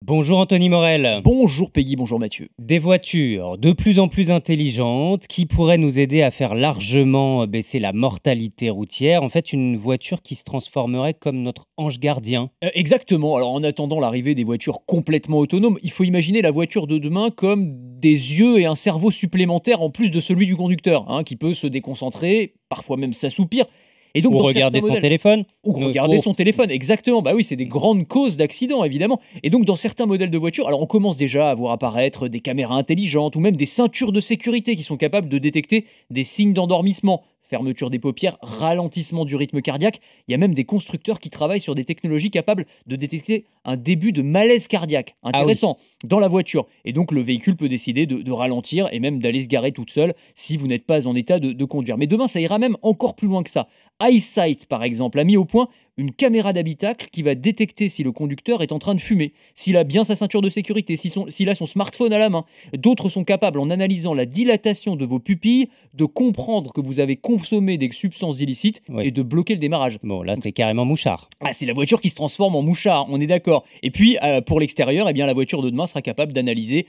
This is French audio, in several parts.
Bonjour Anthony Morel. Bonjour Peggy, bonjour Mathieu. Des voitures de plus en plus intelligentes qui pourraient nous aider à faire largement baisser la mortalité routière. En fait, une voiture qui se transformerait comme notre ange gardien. Exactement, alors en attendant l'arrivée des voitures complètement autonomes, il faut imaginer la voiture de demain comme des yeux et un cerveau supplémentaire en plus de celui du conducteur, qui peut se déconcentrer, parfois même s'assoupir. Et donc Ou dans regarder certains son modèles, téléphone. ou regarder Oh, son téléphone, exactement. Bah oui, c'est des grandes causes d'accidents, évidemment. Et donc, dans certains modèles de voitures, alors on commence déjà à voir apparaître des caméras intelligentes ou même des ceintures de sécurité qui sont capables de détecter des signes d'endormissement. Fermeture des paupières, ralentissement du rythme cardiaque. Il y a même des constructeurs qui travaillent sur des technologies capables de détecter un début de malaise cardiaque. ah oui. Intéressant, dans la voiture. Et donc, le véhicule peut décider de ralentir et même d'aller se garer toute seule si vous n'êtes pas en état de conduire. Mais demain, ça ira même encore plus loin que ça. EyeSight, par exemple, a mis au point une caméra d'habitacle qui va détecter si le conducteur est en train de fumer, s'il a bien sa ceinture de sécurité, s'il a son smartphone à la main. D'autres sont capables, en analysant la dilatation de vos pupilles, de comprendre que vous avez consommé des substances illicites Oui. et de bloquer le démarrage. Bon, là, c'est carrément mouchard. Ah, c'est la voiture qui se transforme en mouchard, on est d'accord. Et puis, pour l'extérieur, eh bien, la voiture de demain sera capable d'analyser,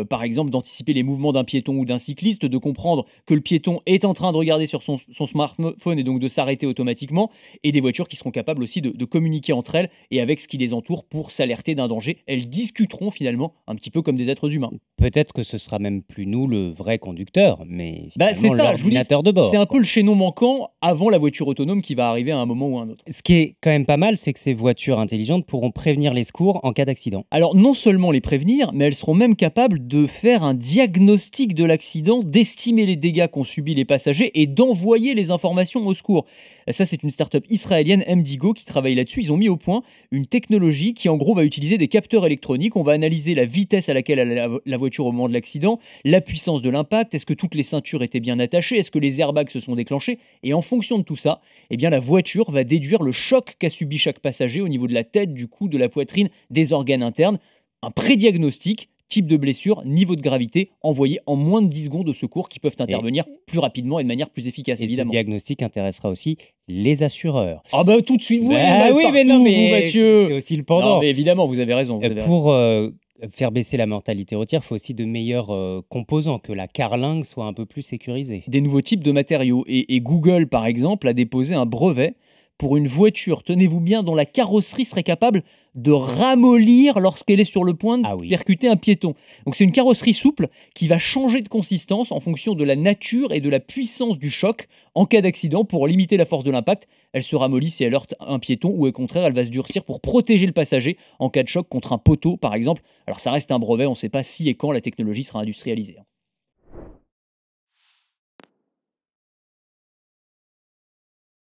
par exemple, d'anticiper les mouvements d'un piéton ou d'un cycliste, de comprendre que le piéton est en train de regarder sur son smartphone et donc de s'arrêter automatiquement, et des voitures qui seront capables aussi de communiquer entre elles et avec ce qui les entoure pour s'alerter d'un danger. Elles discuteront finalement un petit peu comme des êtres humains. Peut-être que ce sera même plus nous le vrai conducteur, mais Bah, c'est finalement ça, je vous dis, l'ordinateur de c'est bord, un peu quoi. le chaînon manquant avant la voiture autonome qui va arriver à un moment ou à un autre. Ce qui est quand même pas mal, c'est que ces voitures intelligentes pourront prévenir les secours en cas d'accident. Alors, non seulement les prévenir, mais elles seront même capables de faire un diagnostic de l'accident, d'estimer les dégâts qu'ont subis les passagers et d'envoyer les informations au secours. Ça, c'est une start-up israélienne, MDigo, qui travaille là-dessus. Ils ont mis au point une technologie qui, en gros, va utiliser des capteurs électroniques. On va analyser la vitesse à laquelle allait la voiture au moment de l'accident, la puissance de l'impact, est-ce que toutes les ceintures étaient bien attachées, est-ce que les airbags se sont déclenchés. Et en fonction de tout ça, eh bien, la voiture va déduire le choc qu'a subi chaque passager au niveau de la tête, du cou, de la poitrine, des organes internes, un prédiagnostic, type de blessure, niveau de gravité, envoyé en moins de 10 secondes aux secours qui peuvent Et, intervenir plus rapidement et de manière plus efficace, et ce évidemment. diagnostic intéressera aussi les assureurs. Ah bah tout de suite, vous voyez, Bah mal oui, mais partout, non, vous, mais Mathieu. c'est aussi le Non, pendant. mais évidemment, vous avez raison. Pour faire baisser la mortalité routière, il faut aussi de meilleurs composants, que la carlingue soit un peu plus sécurisée. Des nouveaux types de matériaux. Et Google, par exemple, a déposé un brevet pour une voiture, tenez-vous bien, dont la carrosserie serait capable de ramollir lorsqu'elle est sur le point de Ah oui. percuter un piéton. Donc c'est une carrosserie souple qui va changer de consistance en fonction de la nature et de la puissance du choc en cas d'accident pour limiter la force de l'impact. Elle se ramollit si elle heurte un piéton ou au contraire, elle va se durcir pour protéger le passager en cas de choc contre un poteau, par exemple. Alors ça reste un brevet, on ne sait pas si et quand la technologie sera industrialisée.